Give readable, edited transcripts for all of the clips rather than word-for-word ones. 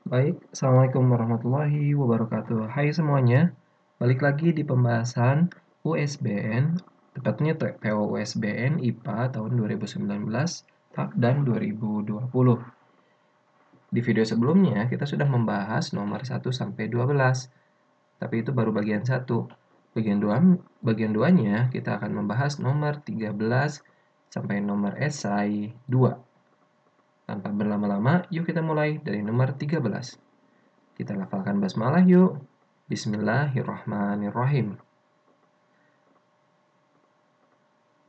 Baik, Assalamualaikum warahmatullahi wabarakatuh. Hai semuanya, balik lagi di pembahasan USBN, tepatnya TO USBN IPA tahun 2019 dan 2020. Di video sebelumnya, kita sudah membahas nomor 1 sampai 12, tapi itu baru bagian 1. Bagian 2-nya, kita akan membahas nomor 13 sampai nomor esai 2. Tanpa berlama-lama, yuk kita mulai dari nomor 13. Kita lafalkan basmalah yuk. Bismillahirrahmanirrahim.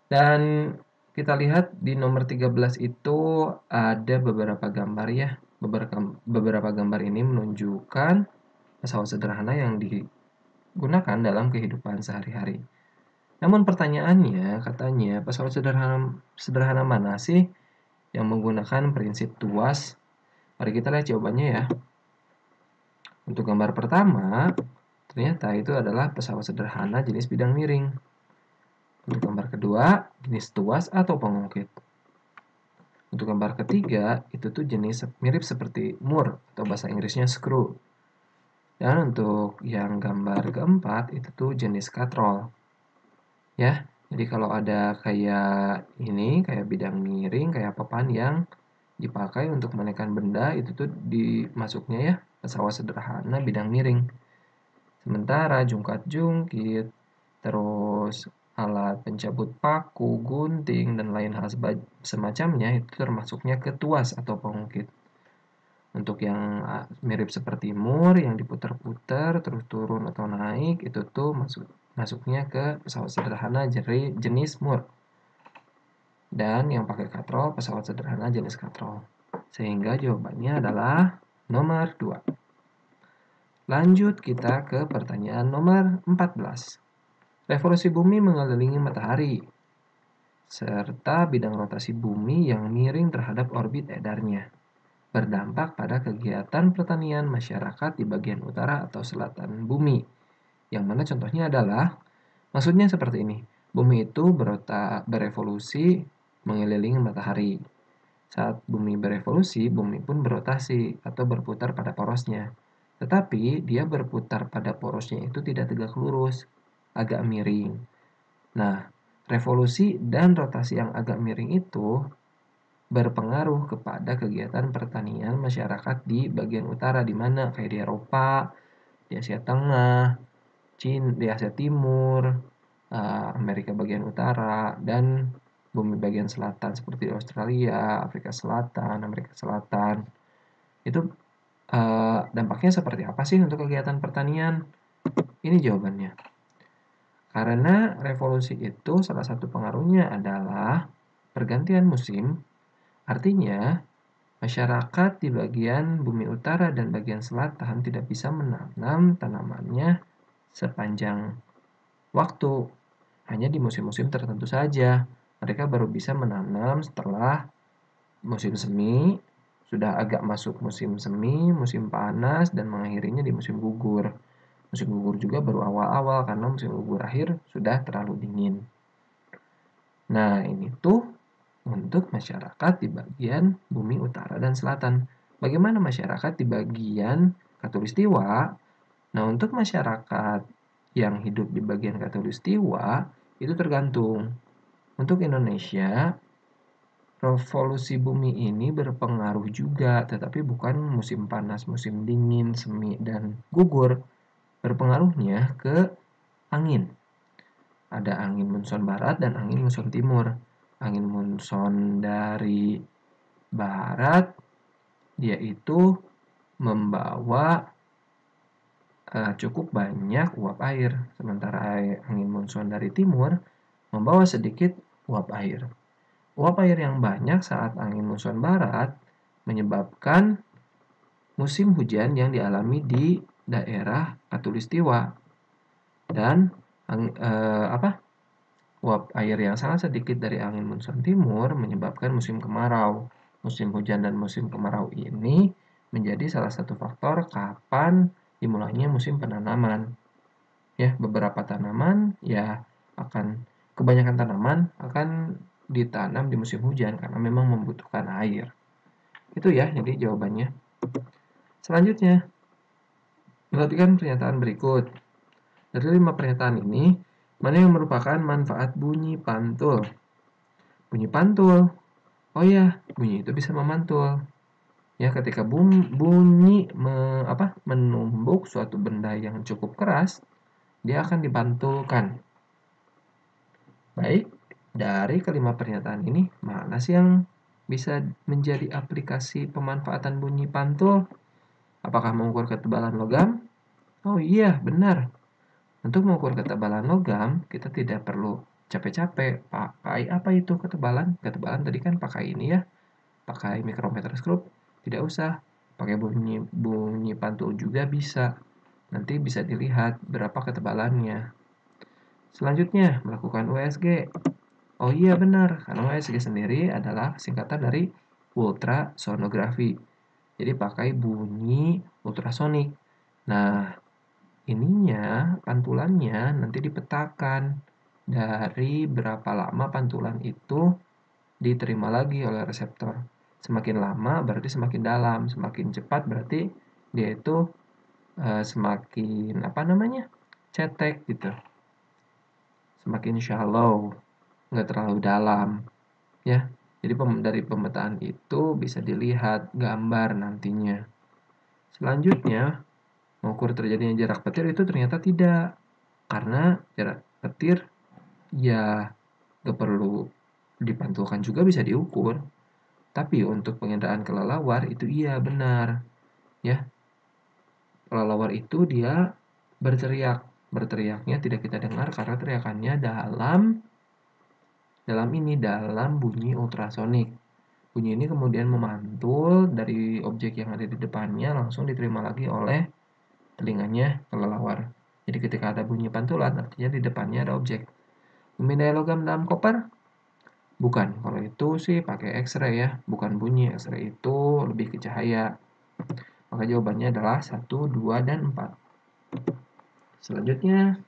Dan kita lihat di nomor 13 itu ada beberapa gambar ya. Beberapa gambar ini menunjukkan pesawat sederhana yang digunakan dalam kehidupan sehari-hari. Namun pertanyaannya, katanya pesawat sederhana mana sih yang menggunakan prinsip tuas? Mari kita lihat jawabannya ya. Untuk gambar pertama, ternyata itu adalah pesawat sederhana jenis bidang miring. Untuk gambar kedua, jenis tuas atau pengungkit. Untuk gambar ketiga, itu tuh jenis mirip seperti moor atau bahasa Inggrisnya screw. Dan untuk yang gambar keempat, itu tuh jenis katrol. Ya, jadi kalau ada kayak ini, kayak bidang miring, kayak papan yang dipakai untuk menekan benda, itu tuh dimasuknya ya, pesawat sederhana bidang miring. Sementara jungkat-jungkit, terus alat pencabut paku, gunting, dan lain hal semacamnya itu termasuknya ke tuas atau pengungkit. Untuk yang mirip seperti mur, yang diputar-putar, terus turun atau naik, itu tuh masuknya ke pesawat sederhana jenis mur. Dan yang pakai katrol, pesawat sederhana jenis katrol. Sehingga jawabannya adalah nomor 2. Lanjut kita ke pertanyaan nomor 14. Revolusi bumi mengelilingi matahari, serta bidang rotasi bumi yang miring terhadap orbit edarnya, berdampak pada kegiatan pertanian masyarakat di bagian utara atau selatan bumi. Yang mana contohnya adalah, maksudnya seperti ini, bumi itu berevolusi mengelilingi matahari. Saat bumi berevolusi, bumi pun berotasi atau berputar pada porosnya. Tetapi dia berputar pada porosnya itu tidak tegak lurus, agak miring. Nah, revolusi dan rotasi yang agak miring itu berpengaruh kepada kegiatan pertanian masyarakat di bagian utara, di mana kayak di Eropa, di Asia Tengah, di Asia Timur, Amerika bagian utara, dan bumi bagian selatan seperti Australia, Afrika Selatan, Amerika Selatan. Itu dampaknya seperti apa sih untuk kegiatan pertanian? Ini jawabannya. Karena revolusi itu salah satu pengaruhnya adalah pergantian musim. Artinya, masyarakat di bagian bumi utara dan bagian selatan tidak bisa menanam tanamannya sepanjang waktu. Hanya di musim-musim tertentu saja. Mereka baru bisa menanam setelah musim semi, sudah agak masuk musim semi, musim panas, dan mengakhirinya di musim gugur. Musim gugur juga baru awal-awal karena musim gugur akhir sudah terlalu dingin. Nah, ini tuh untuk masyarakat di bagian bumi utara dan selatan. Bagaimana masyarakat di bagian Khatulistiwa? Nah, untuk masyarakat yang hidup di bagian Khatulistiwa itu tergantung. Untuk Indonesia, revolusi bumi ini berpengaruh juga, tetapi bukan musim panas, musim dingin, semi, dan gugur. Berpengaruhnya ke angin. Ada angin monsun barat dan angin monsun timur. Angin monsun dari barat, dia itu membawa cukup banyak uap air. Sementara angin monsun dari timur membawa sedikit uap air. Uap air yang banyak saat angin monsun barat menyebabkan musim hujan yang dialami di daerah Khatulistiwa. Dan uap air yang sangat sedikit dari angin monsun timur menyebabkan musim kemarau. Musim hujan dan musim kemarau ini menjadi salah satu faktor kapan dimulainya musim penanaman. Ya, beberapa tanaman ya kebanyakan tanaman akan ditanam di musim hujan karena memang membutuhkan air. Itu ya, jadi jawabannya. Selanjutnya, perhatikan pernyataan berikut. Dari 5 pernyataan ini, mana yang merupakan manfaat bunyi pantul? Bunyi pantul. Oh ya, bunyi itu bisa memantul. Ya, ketika bunyi menumbuk suatu benda yang cukup keras, dia akan dipantulkan. Baik, dari kelima pernyataan ini, mana sih yang bisa menjadi aplikasi pemanfaatan bunyi pantul? Apakah mengukur ketebalan logam? Oh iya, benar. Untuk mengukur ketebalan logam, kita tidak perlu capek-capek. Pakai apa itu ketebalan? Ketebalan tadi kan pakai ini ya, pakai mikrometerskop. Tidak usah, pakai bunyi pantul juga bisa. Nanti bisa dilihat berapa ketebalannya. Selanjutnya, melakukan USG. Oh iya benar, karena USG sendiri adalah singkatan dari ultrasonografi. Jadi pakai bunyi ultrasonik. Nah, ininya, pantulannya nanti dipetakan dari berapa lama pantulan itu diterima lagi oleh reseptor. Semakin lama berarti semakin dalam, semakin cepat berarti dia itu semakin cetek gitu, semakin shallow, nggak terlalu dalam, ya. Jadi dari pemetaan itu bisa dilihat gambar nantinya. Selanjutnya, mengukur terjadinya jarak petir itu ternyata tidak. Karena jarak petir ya gak perlu dipantulkan juga bisa diukur. Tapi untuk penginderaan kelelawar itu iya benar. Ya, kelelawar itu dia berteriak. Berteriaknya tidak kita dengar karena teriakannya dalam bunyi ultrasonik. Bunyi ini kemudian memantul dari objek yang ada di depannya langsung diterima lagi oleh telinganya kelelawar. Jadi ketika ada bunyi pantulan artinya di depannya ada objek. Memindai logam dalam koper? Bukan, kalau itu sih pakai X-ray ya, bukan bunyi. X-ray itu lebih ke cahaya. Maka jawabannya adalah 1, 2, dan 4. Selanjutnya,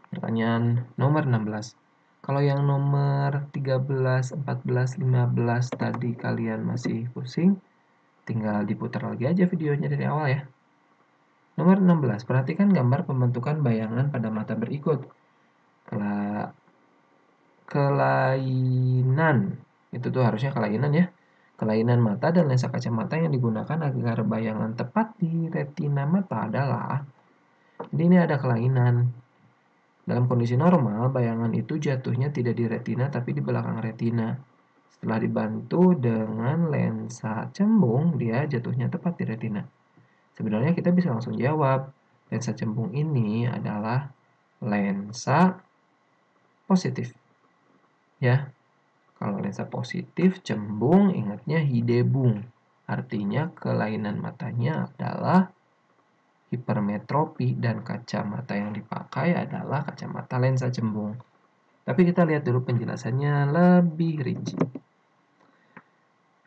pertanyaan nomor 16. Kalau yang nomor 13, 14, 15 tadi kalian masih pusing, tinggal diputar lagi aja videonya dari awal ya. Nomor 16, perhatikan gambar pembentukan bayangan pada mata berikut. Kelainan, itu tuh harusnya kelainan ya. Kelainan mata dan lensa kacamata yang digunakan agar bayangan tepat di retina mata adalah, jadi ini ada kelainan. Dalam kondisi normal, bayangan itu jatuhnya tidak di retina tapi di belakang retina. Setelah dibantu dengan lensa cembung, dia jatuhnya tepat di retina. Sebenarnya kita bisa langsung jawab, lensa cembung ini adalah lensa positif. Ya, kalau lensa positif cembung, ingatnya hidebung. Artinya kelainan matanya adalah hipermetropi dan kacamata yang dipakai adalah kacamata lensa cembung. Tapi kita lihat dulu penjelasannya lebih rinci.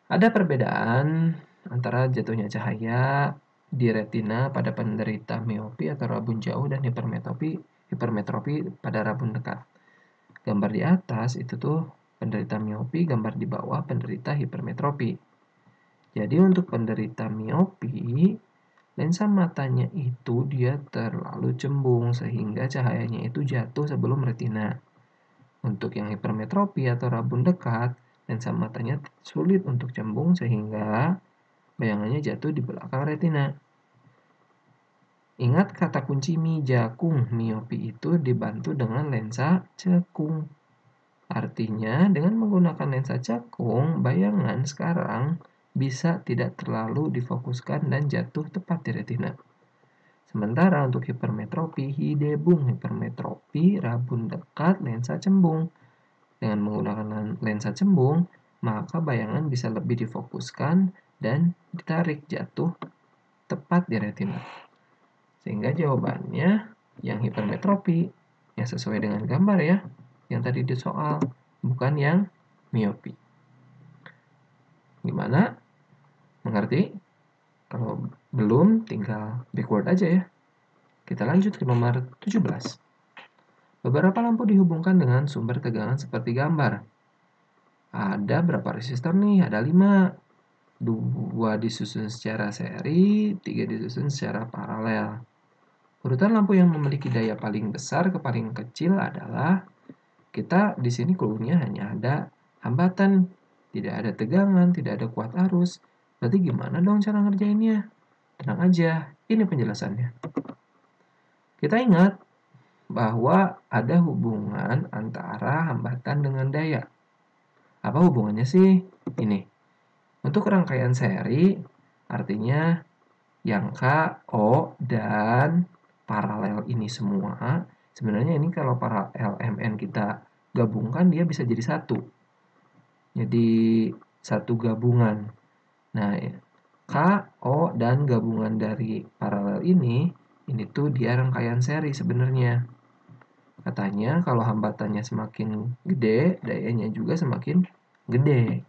Ada perbedaan antara jatuhnya cahaya di retina pada penderita miopi atau rabun jauh dan hipermetropi pada rabun dekat. Gambar di atas itu tuh penderita miopi, gambar di bawah penderita hipermetropi. Jadi untuk penderita miopi, lensa matanya itu dia terlalu cembung sehingga cahayanya itu jatuh sebelum retina. Untuk yang hipermetropi atau rabun dekat, lensa matanya sulit untuk cembung sehingga bayangannya jatuh di belakang retina. Ingat kata kunci mijakung, miopi itu dibantu dengan lensa cekung. Artinya, dengan menggunakan lensa cekung, bayangan sekarang bisa tidak terlalu difokuskan dan jatuh tepat di retina. Sementara untuk hipermetropi, hidebung hipermetropi, rabun dekat, lensa cembung. Dengan menggunakan lensa cembung, maka bayangan bisa lebih difokuskan dan ditarik jatuh tepat di retina. Sehingga jawabannya yang hipermetropi, yang sesuai dengan gambar ya, yang tadi di soal, bukan yang miopi. Gimana? Mengerti? Kalau belum, tinggal backward aja ya. Kita lanjut ke nomor 17. Beberapa lampu dihubungkan dengan sumber tegangan seperti gambar. Ada berapa resistor nih? Ada 5. 2 disusun secara seri, 3 disusun secara paralel. Urutan lampu yang memiliki daya paling besar ke paling kecil adalah, kita di sini clue-nya hanya ada hambatan, tidak ada tegangan, tidak ada kuat arus. Berarti gimana dong cara ngerjainnya? Tenang aja, ini penjelasannya. Kita ingat bahwa ada hubungan antara hambatan dengan daya. Apa hubungannya sih? Ini. Untuk rangkaian seri, artinya yang K, O, dan paralel ini semua, sebenarnya ini kalau paralel MN kita gabungkan, dia bisa jadi satu. Jadi satu gabungan. Nah, K, O, dan gabungan dari paralel ini tuh dia rangkaian seri sebenarnya. Katanya kalau hambatannya semakin gede, dayanya juga semakin gede.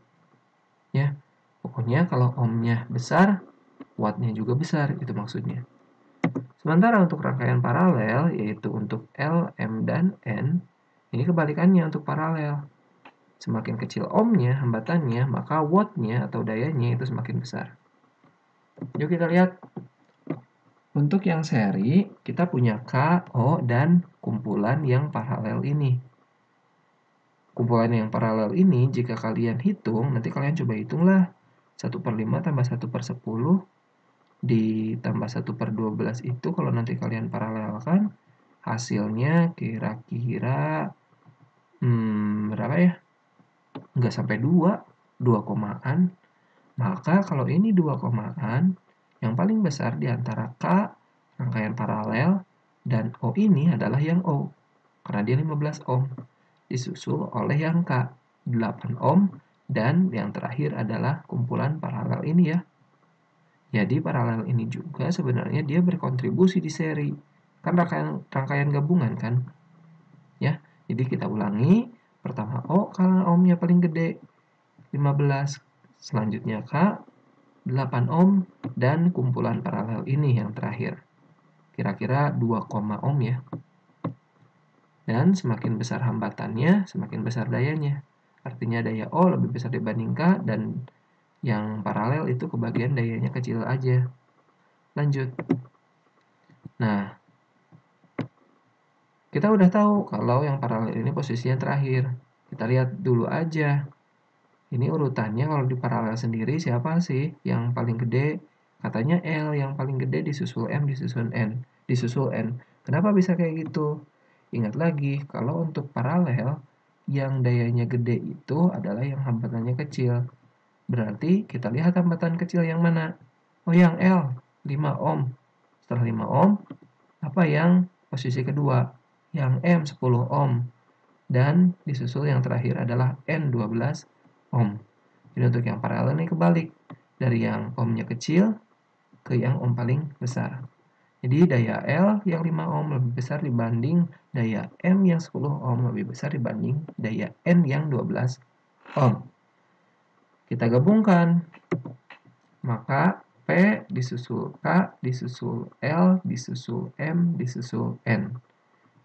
Ya, pokoknya kalau ohmnya besar, wattnya juga besar, itu maksudnya. Sementara untuk rangkaian paralel, yaitu untuk L, M, dan N, ini kebalikannya untuk paralel. Semakin kecil ohmnya, hambatannya, maka wattnya atau dayanya itu semakin besar. Yuk kita lihat. Untuk yang seri, kita punya K, O, dan kumpulan yang paralel ini. Kumpulan yang paralel ini, jika kalian hitung, nanti kalian coba hitunglah. 1/5 tambah 1/10 ditambah 1/12 itu kalau nanti kalian paralelkan, hasilnya kira-kira berapa ya? Nggak sampai 2 komaan. Maka kalau ini 2 komaan, yang paling besar di antara K, rangkaian paralel, dan O ini adalah yang O, karena dia 15 ohm. Disusul oleh yang K, 8 ohm, dan yang terakhir adalah kumpulan paralel ini ya. Jadi paralel ini juga sebenarnya dia berkontribusi di seri. Kan rangkaian gabungan kan? Ya, jadi kita ulangi. Pertama O karena ohmnya paling gede, 15. Selanjutnya K, 8 ohm, dan kumpulan paralel ini yang terakhir. Kira-kira 2, ohm ya. Dan semakin besar hambatannya, semakin besar dayanya. Artinya daya O lebih besar dibanding K, dan yang paralel itu kebagian dayanya kecil aja. Lanjut. Nah, kita udah tahu kalau yang paralel ini posisinya terakhir. Kita lihat dulu aja. Ini urutannya kalau di paralel sendiri siapa sih yang paling gede? Katanya L yang paling gede disusul M disusul N. Disusul N. Kenapa bisa kayak gitu? Ingat lagi, kalau untuk paralel, yang dayanya gede itu adalah yang hambatannya kecil. Berarti kita lihat hambatan kecil yang mana? Oh, yang L, 5 ohm. Setelah 5 ohm, apa yang posisi kedua? Yang M, 10 ohm. Dan disusul yang terakhir adalah N, 12 ohm. Jadi untuk yang paralel ini kebalik. Dari yang ohmnya kecil ke yang ohm paling besar. Jadi daya L yang 5 ohm lebih besar dibanding daya M yang 10 ohm lebih besar dibanding daya N yang 12 ohm. Kita gabungkan. Maka P disusul K disusul L disusul M disusul N.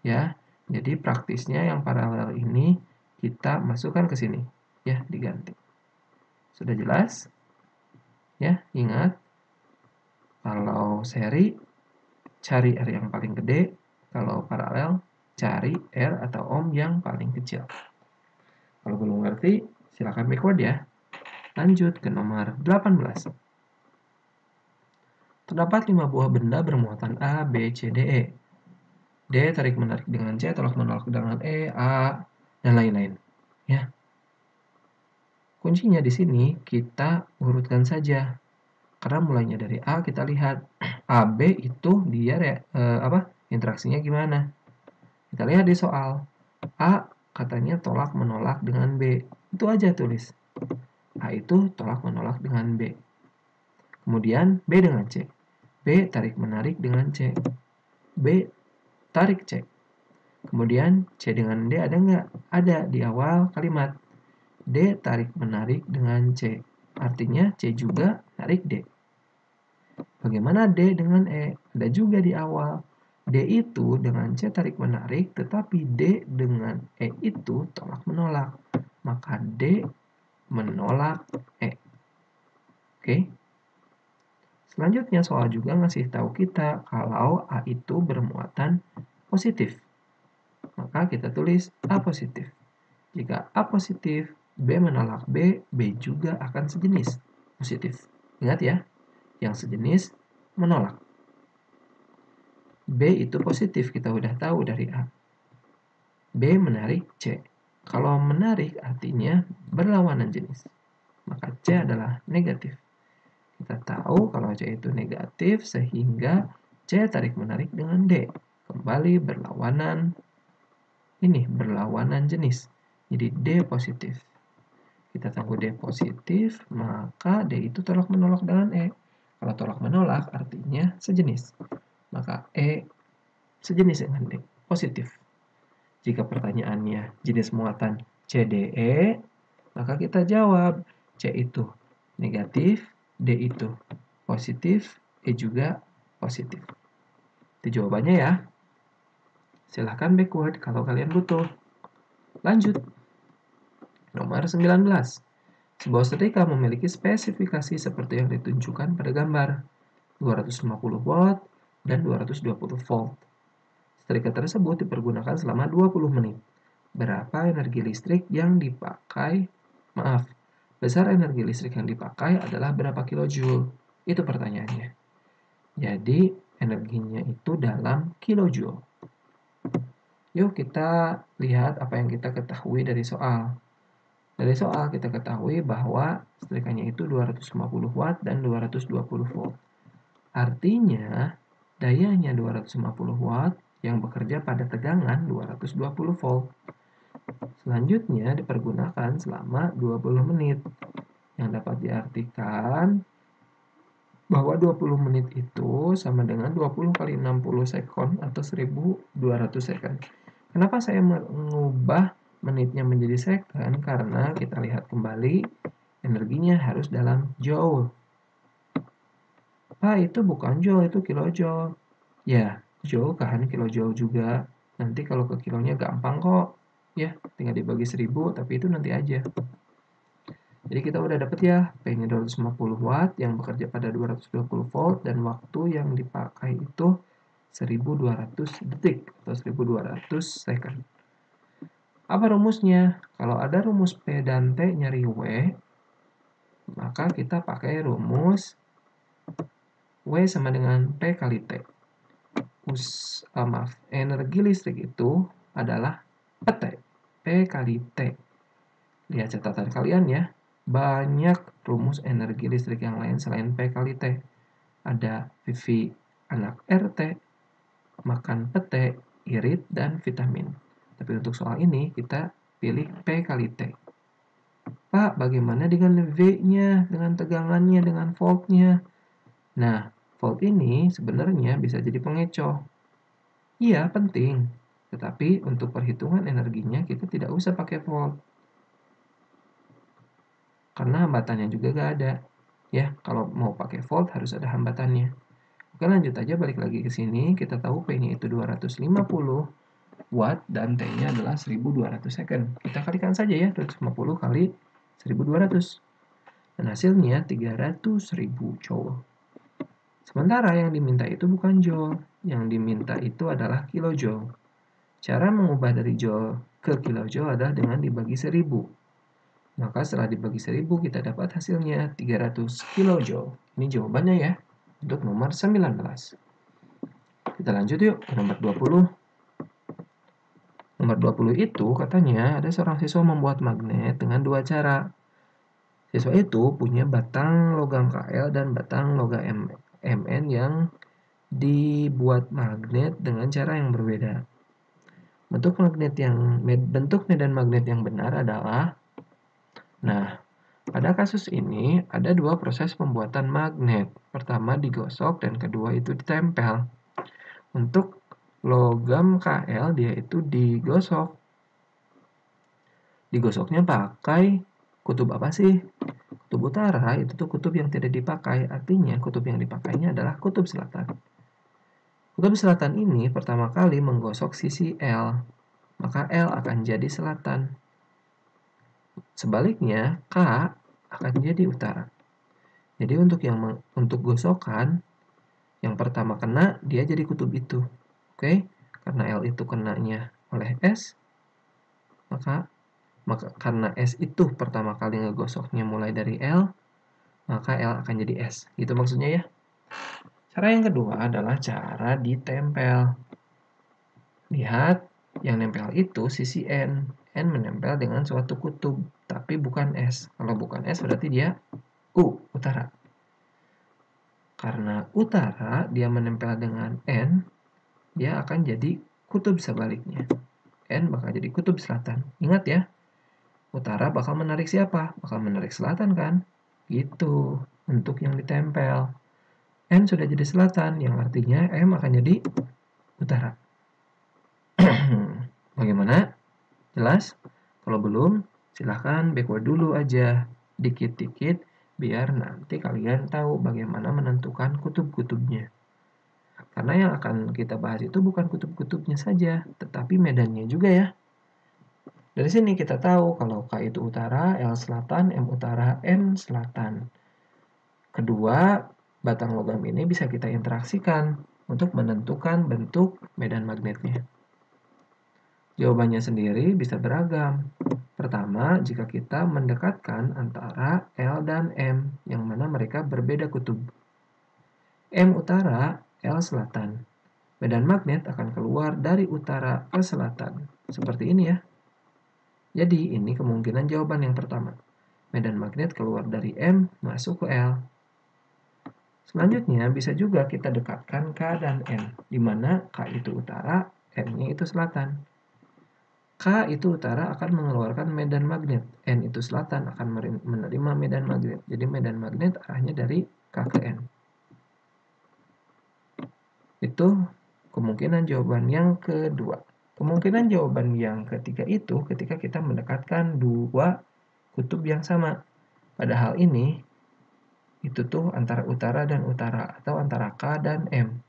Ya. Jadi praktisnya yang paralel ini kita masukkan ke sini. Ya, diganti. Sudah jelas? Ya, ingat. Kalau seri, cari R yang paling gede. Kalau paralel, cari R atau ohm yang paling kecil. Kalau belum ngerti, silakan backward ya. Lanjut ke nomor 18. Terdapat 5 buah benda bermuatan A, B, C, D, E. D tarik menarik dengan C, tolak menolak dengan E, A, dan lain-lain. Ya. Kuncinya di sini kita urutkan saja. Karena mulainya dari A, kita lihat AB itu dia interaksinya gimana. Kita lihat di soal. A katanya tolak menolak dengan B. Itu aja tulis. A itu tolak menolak dengan B. Kemudian B dengan C. B tarik menarik dengan C. B tarik C. Kemudian C dengan D ada nggak? Ada di awal kalimat. D tarik menarik dengan C. Artinya C juga tarik D. Bagaimana D dengan E? Ada juga di awal. D itu dengan C tarik menarik, tetapi D dengan E itu tolak menolak. Maka D menolak E. Oke. Selanjutnya soal juga ngasih tahu kita kalau A itu bermuatan positif. Maka kita tulis A positif. Jika A positif, B menolak B, B juga akan sejenis positif. Ingat ya, yang sejenis menolak. B itu positif, kita udah tahu dari A. B menarik C. Kalau menarik artinya berlawanan jenis. Maka C adalah negatif. Kita tahu kalau C itu negatif sehingga C tarik-menarik dengan D. Kembali berlawanan jenis. Jadi D positif. Kita tahu D positif, maka D itu tolak-menolak dengan E. Kalau tolak-menolak artinya sejenis. Maka E sejenis dengan D, positif. Jika pertanyaannya jenis muatan CDE, maka kita jawab C itu negatif, D itu positif, E juga positif. Itu jawabannya ya. Silahkan backward kalau kalian butuh. Lanjut. Nomor 19. Sebuah setrika memiliki spesifikasi seperti yang ditunjukkan pada gambar. 250 watt dan 220 volt. Setrika tersebut dipergunakan selama 20 menit. Berapa energi listrik yang dipakai? Maaf, besar energi listrik yang dipakai adalah berapa kilojoule? Itu pertanyaannya. Jadi, energinya itu dalam kilojoule. Yuk kita lihat apa yang kita ketahui dari soal. Dari soal kita ketahui bahwa setrikanya itu 250 watt dan 220 volt. Artinya, dayanya 250 watt yang bekerja pada tegangan 220 volt. Selanjutnya dipergunakan selama 20 menit. Yang dapat diartikan bahwa 20 menit itu sama dengan 20 kali 60 sekon atau 1200 second. Kenapa saya mengubah menitnya menjadi second? Karena kita lihat kembali energinya harus dalam joule. Pak, itu bukan joule, itu kilojoule. Ya, joule kan kilojoule juga. Nanti kalau ke kilonya gampang kok. Ya, tinggal dibagi 1000, tapi itu nanti aja. Jadi kita udah dapet ya, P-nya 250 watt yang bekerja pada 220 volt dan waktu yang dipakai itu 1200 detik atau 1200 second. Apa rumusnya? Kalau ada rumus P dan T nyari W, maka kita pakai rumus W sama dengan P kali T. Energi listrik itu adalah PT, P kali T. Lihat catatan kalian ya, banyak rumus energi listrik yang lain selain P kali T. Ada Vivi anak RT, makan pete, irit, dan vitamin. Tapi untuk soal ini kita pilih P kali T. Pak, bagaimana dengan V-nya, dengan tegangannya, dengan voltnya? Nah, volt ini sebenarnya bisa jadi pengecoh. Iya, penting. Tetapi untuk perhitungan energinya kita tidak usah pakai volt. Karena hambatannya juga gak ada. Ya, kalau mau pakai volt harus ada hambatannya. Oke, lanjut aja, balik lagi ke sini. Kita tahu P-nya itu 250 watt dan T-nya adalah 1200 second. Kita kalikan saja ya, 250 kali 1200. Dan hasilnya 300.000 joule. Sementara yang diminta itu bukan joule, yang diminta itu adalah kilojoule. Cara mengubah dari joule ke kilojoule adalah dengan dibagi 1000. Maka setelah dibagi 1000 kita dapat hasilnya 300 kilojoule. Ini jawabannya ya, untuk nomor 19. Kita lanjut yuk ke nomor 20. Nomor 20 itu katanya ada seorang siswa membuat magnet dengan dua cara. Siswa itu punya batang logam Kl dan batang logam Mn yang dibuat magnet dengan cara yang berbeda. Bentuk medan magnet yang benar adalah, nah, pada kasus ini ada dua proses pembuatan magnet. Pertama digosok dan kedua itu ditempel. Untuk logam Kl dia itu digosok. Digosoknya pakai kutub apa sih? Kutub utara itu tuh kutub yang tidak dipakai. Artinya kutub yang dipakainya adalah kutub selatan. Kutub selatan ini pertama kali menggosok sisi L. Maka L akan jadi selatan. Sebaliknya K akan jadi utara. Jadi untuk gosokan, yang pertama kena, dia jadi kutub itu. Oke? Karena L itu kenanya oleh S, maka karena S itu pertama kali ngegosoknya mulai dari L, maka L akan jadi S. Gitu maksudnya ya. Cara yang kedua adalah cara ditempel. Lihat, yang nempel itu sisi N. N menempel dengan suatu kutub, tapi bukan S. Kalau bukan S berarti dia U, utara. Karena utara dia menempel dengan N, dia akan jadi kutub sebaliknya. N bakal jadi kutub selatan. Ingat ya, utara bakal menarik siapa? Bakal menarik selatan kan? Gitu, untuk yang ditempel. N sudah jadi selatan, yang artinya M akan jadi utara. Bagaimana? Jelas? Kalau belum, silahkan backward dulu aja, dikit-dikit, biar nanti kalian tahu bagaimana menentukan kutub-kutubnya. Karena yang akan kita bahas itu bukan kutub-kutubnya saja, tetapi medannya juga ya. Dari sini kita tahu kalau K itu utara, L selatan, M utara, N selatan. Kedua, batang logam ini bisa kita interaksikan untuk menentukan bentuk medan magnetnya. Jawabannya sendiri bisa beragam. Pertama, jika kita mendekatkan antara L dan M, yang mana mereka berbeda kutub. M utara, L selatan. Medan magnet akan keluar dari utara ke selatan. Seperti ini ya. Jadi, ini kemungkinan jawaban yang pertama. Medan magnet keluar dari M, masuk ke L. Selanjutnya, bisa juga kita dekatkan K dan N, di mana K itu utara, N-nya itu selatan. K itu utara akan mengeluarkan medan magnet, N itu selatan akan menerima medan magnet. Jadi medan magnet arahnya dari K ke N. Itu kemungkinan jawaban yang kedua. Kemungkinan jawaban yang ketiga itu ketika kita mendekatkan dua kutub yang sama. Pada hal ini, itu tuh antara utara dan utara, atau antara K dan M.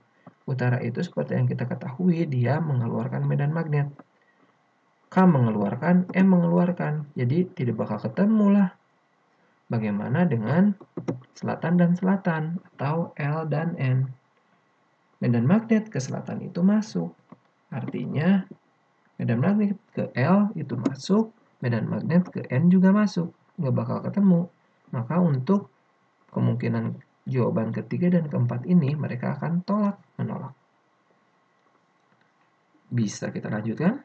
Utara itu seperti yang kita ketahui, dia mengeluarkan medan magnet. K mengeluarkan, M mengeluarkan. Jadi tidak bakal ketemu lah. Bagaimana dengan selatan dan selatan, atau L dan N? Medan magnet ke selatan itu masuk. Artinya, medan magnet ke L itu masuk, medan magnet ke N juga masuk. Nggak bakal ketemu. Maka untuk kemungkinan jawaban ketiga dan keempat ini, mereka akan menolak. Bisa kita lanjutkan?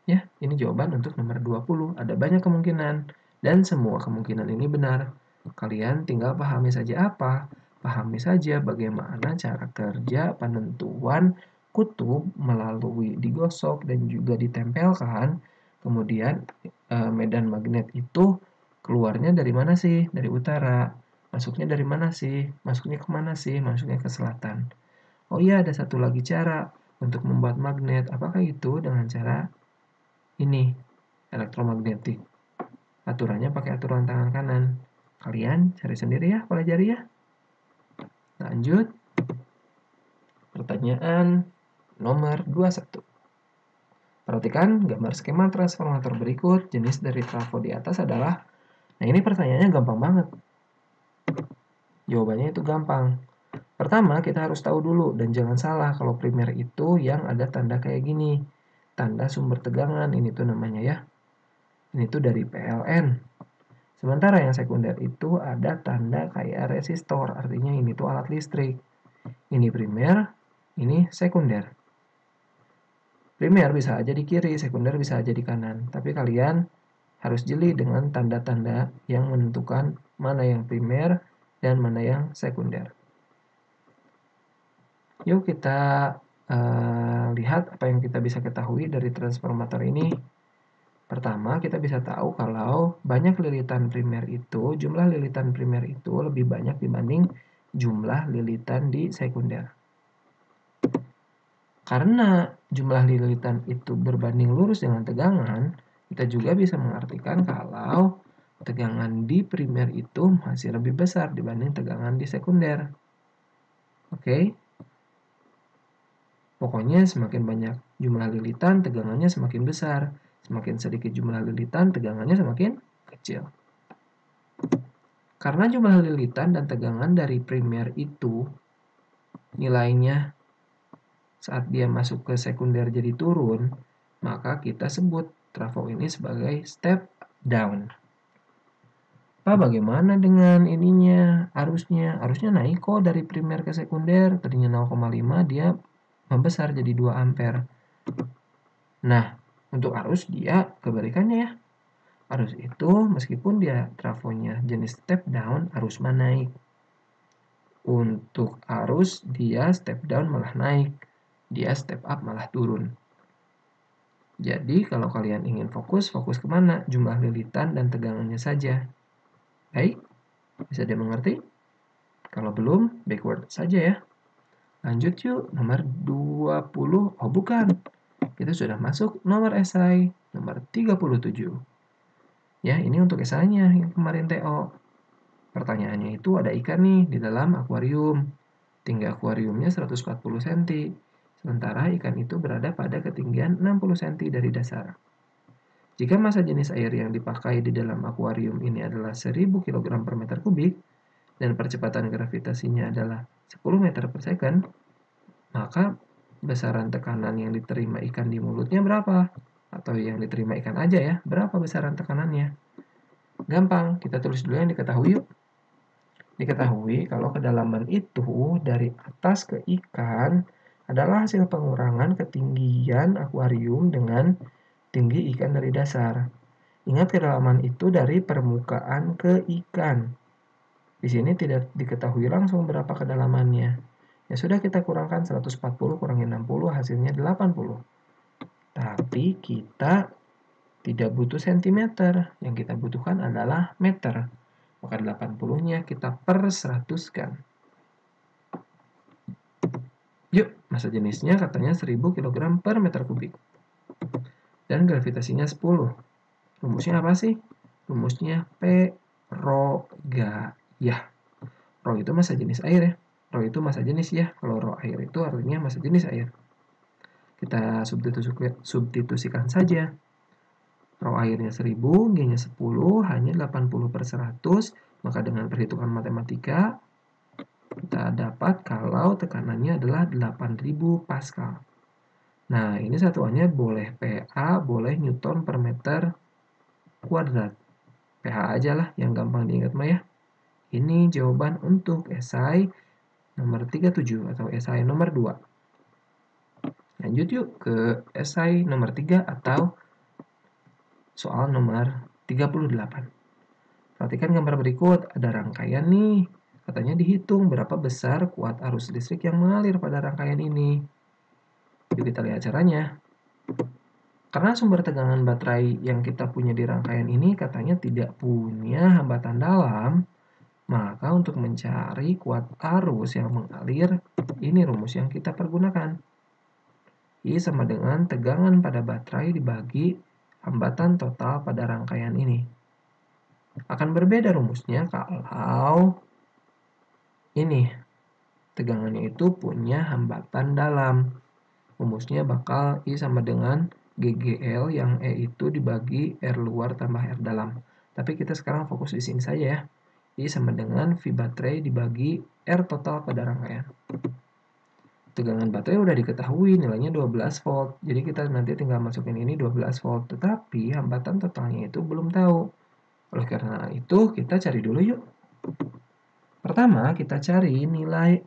Ya, ini jawaban untuk nomor 20. Ada banyak kemungkinan, dan semua kemungkinan ini benar. Kalian tinggal pahami saja apa? Pahami saja bagaimana cara kerja penentuan kutub melalui digosok dan juga ditempelkan. Kemudian medan magnet itu keluarnya dari mana sih? Dari utara. Masuknya dari mana sih? Masuknya kemana sih? Masuknya ke selatan. Oh iya, ada satu lagi cara untuk membuat magnet. Apakah itu? Dengan cara ini, elektromagnetik. Aturannya pakai aturan tangan kanan. Kalian cari sendiri ya, pelajari ya. Lanjut. Pertanyaan nomor 21. Perhatikan gambar skema transformator berikut. Jenis dari trafo di atas adalah, nah ini pertanyaannya gampang banget. Jawabannya itu gampang. Pertama, kita harus tahu dulu, dan jangan salah kalau primer itu yang ada tanda kayak gini. Tanda sumber tegangan, ini tuh namanya ya. Ini tuh dari PLN. Sementara yang sekunder itu ada tanda kayak resistor, artinya ini tuh alat listrik. Ini primer, ini sekunder. Primer bisa aja di kiri, sekunder bisa aja di kanan. Tapi kalian harus jeli dengan tanda-tanda yang menentukan mana yang primer dan mana yang sekunder. Yuk kita lihat apa yang kita bisa ketahui dari transformator ini. Pertama, kita bisa tahu kalau banyak lilitan primer itu, jumlah lilitan primer itu lebih banyak dibanding jumlah lilitan di sekunder. Karena jumlah lilitan itu berbanding lurus dengan tegangan, kita juga bisa mengartikan kalau tegangan di primer itu masih lebih besar dibanding tegangan di sekunder. Oke? Pokoknya semakin banyak jumlah lilitan, tegangannya semakin besar. Semakin sedikit jumlah lilitan, tegangannya semakin kecil. Karena jumlah lilitan dan tegangan dari primer itu nilainya saat dia masuk ke sekunder jadi turun, maka kita sebut trafo ini sebagai step down. Pak, bagaimana dengan ininya, arusnya? Arusnya naik kok dari primer ke sekunder, tadinya 0,5 dia membesar jadi 2 ampere. Nah, untuk arus dia kebalikannya ya. Arus itu meskipun dia trafonya jenis step down, arus mah naik. Untuk arus dia step down malah naik, dia step up malah turun. Jadi kalau kalian ingin fokus kemana? Jumlah lilitan dan tegangannya saja. Baik, bisa dimengerti? Kalau belum, backward saja ya. Lanjut yuk, nomor 20. Oh bukan, kita sudah masuk nomor esai, nomor 37. Ya, ini untuk esainya yang kemarin TO. Pertanyaannya itu ada ikan nih di dalam akuarium. Tinggi akuariumnya 140 cm. Sementara ikan itu berada pada ketinggian 60 cm dari dasar. Jika massa jenis air yang dipakai di dalam akuarium ini adalah 1000 kg per meter kubik, dan percepatan gravitasinya adalah 10 meter per second, maka besaran tekanan yang diterima ikan di mulutnya berapa? Atau yang diterima ikan aja ya, berapa besaran tekanannya? Gampang, kita tulis dulu yang diketahui yuk. Diketahui kalau kedalaman itu dari atas ke ikan adalah hasil pengurangan ketinggian akuarium dengan tinggi ikan dari dasar. Ingat kedalaman itu dari permukaan ke ikan. Di sini tidak diketahui langsung berapa kedalamannya. Ya sudah kita kurangkan 140 kurangi 60 hasilnya 80. Tapi kita tidak butuh sentimeter, yang kita butuhkan adalah meter. Maka 80-nya kita per 100-kan. Yuk, massa jenisnya katanya 1000 kg per meter kubik. Dan gravitasinya 10. Rumusnya apa sih? Rumusnya P rho gaya. Rho itu massa jenis air ya. Rho itu massa jenis ya. Kalau rho air itu artinya massa jenis air. Kita substitusikan saja. Rho airnya 1000, G-nya 10, hanya 80 per 100. Maka dengan perhitungan matematika, kita dapat kalau tekanannya adalah 8000 Pascal. Nah, ini satuannya boleh PA, boleh Newton per meter kuadrat. PH aja lah yang gampang diingat mah ya. Ini jawaban untuk esai nomor 37 atau esai nomor 2. Lanjut yuk ke esai nomor 3 atau soal nomor 38. Perhatikan gambar berikut, ada rangkaian nih. Katanya dihitung berapa besar kuat arus listrik yang mengalir pada rangkaian ini. Yuk kita lihat caranya. Karena sumber tegangan baterai yang kita punya di rangkaian ini katanya tidak punya hambatan dalam, maka untuk mencari kuat arus yang mengalir, ini rumus yang kita pergunakan. I sama dengan tegangan pada baterai dibagi hambatan total pada rangkaian ini. Akan berbeda rumusnya kalau ini tegangannya itu punya hambatan dalam. Rumusnya bakal I sama dengan GGL yang E itu dibagi R luar tambah R dalam. Tapi kita sekarang fokus di sini saja ya. I sama dengan V baterai dibagi R total pada rangkaian. Tegangan baterai udah diketahui nilainya 12 volt. Jadi kita nanti tinggal masukin ini 12 volt. Tetapi hambatan totalnya itu belum tahu. Oleh karena itu kita cari dulu yuk. Pertama kita cari nilai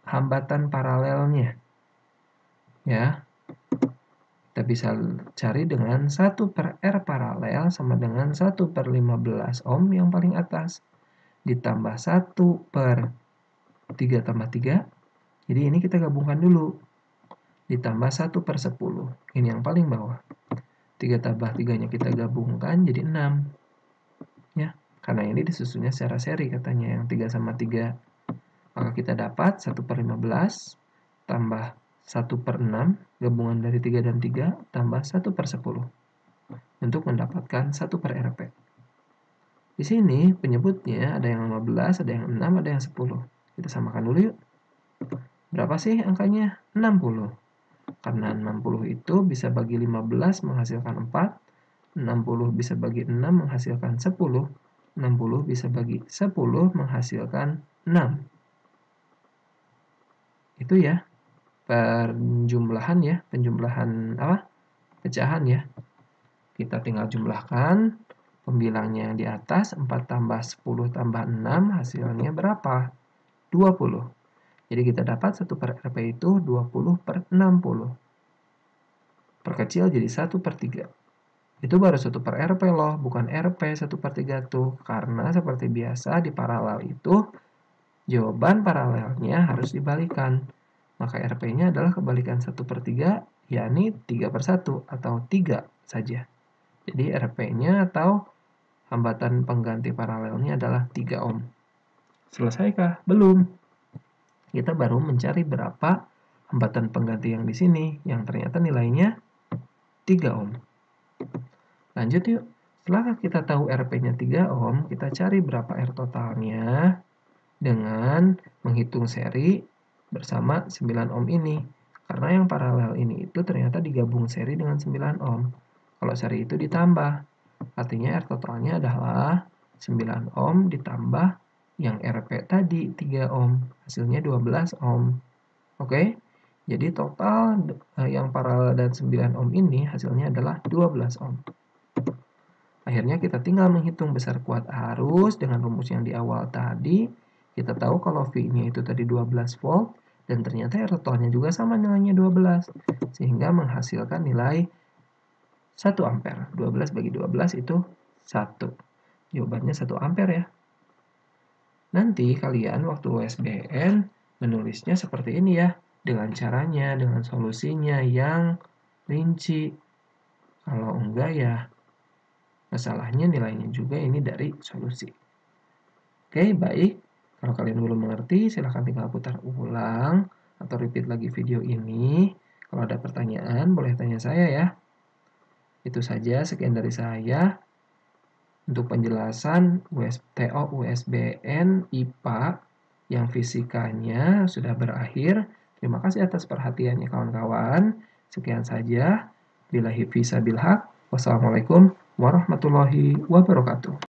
hambatan paralelnya. Ya. Kita bisa cari dengan 1 per R paralel sama dengan 1 per 15 ohm yang paling atas. Ditambah 1 per 3 tambah 3. Jadi ini kita gabungkan dulu. Ditambah 1 per 10. Ini yang paling bawah. 3 tambah 3-nya kita gabungkan jadi 6. Ya, karena ini disusunnya secara seri katanya yang 3 sama 3. Maka kita dapat 1 per 15 tambah 1 per 6. Gabungan dari 3 dan 3 tambah 1 per 10. Untuk mendapatkan 1 per Rp. Di sini penyebutnya ada yang 15, ada yang 6, ada yang 10. Kita samakan dulu yuk. Berapa sih angkanya? 60. Karena 60 itu bisa bagi 15 menghasilkan 4, 60 bisa bagi 6 menghasilkan 10, 60 bisa bagi 10 menghasilkan 6. Itu ya, penjumlahan ya, penjumlahan apa? Pecahan ya. Kita tinggal jumlahkan pembilangnya yang di atas, 4 tambah 10 tambah 6 hasilnya berapa? 20. Jadi kita dapat 1 per RP itu 20 per 60. Perkecil jadi 1 per 3. Itu baru 1 per RP loh, bukan RP 1 per 3 tuh. Karena seperti biasa di paralel itu, jawaban paralelnya harus dibalikan. Maka RP-nya adalah kebalikan 1 per 3, yakni 3 per 1 atau 3 saja. Jadi RP-nya atau hambatan pengganti paralelnya adalah 3 ohm. Selesaikah? Belum. Kita baru mencari berapa hambatan pengganti yang di sini, yang ternyata nilainya 3 ohm. Lanjut yuk. Setelah kita tahu RP-nya 3 ohm, kita cari berapa R totalnya dengan menghitung seri bersama 9 ohm ini. Karena yang paralel ini itu ternyata digabung seri dengan 9 ohm. Kalau seri itu ditambah, artinya R totalnya adalah 9 ohm ditambah yang RP tadi 3 ohm, hasilnya 12 ohm. Oke, jadi total yang paralel dan 9 ohm ini hasilnya adalah 12 ohm. Akhirnya kita tinggal menghitung besar kuat arus dengan rumus yang di awal tadi. Kita tahu kalau V-nya itu tadi 12 volt dan ternyata R totalnya juga sama nilainya 12. Sehingga menghasilkan nilai 1 ampere. 12 bagi 12 itu 1. Jawabannya 1 ampere ya. Nanti kalian waktu USBN menulisnya seperti ini ya. Dengan caranya, dengan solusinya yang rinci. Kalau enggak ya masalahnya nilainya juga ini dari solusi. Oke, baik. Kalau kalian belum mengerti, silahkan tinggal putar ulang atau repeat lagi video ini. Kalau ada pertanyaan, boleh tanya saya ya. Itu saja, sekian dari saya. Untuk penjelasan TO USBN IPA yang fisikanya sudah berakhir. Terima kasih atas perhatiannya kawan-kawan. Sekian saja. Billahi fi sabil haq. Wassalamualaikum warahmatullahi wabarakatuh.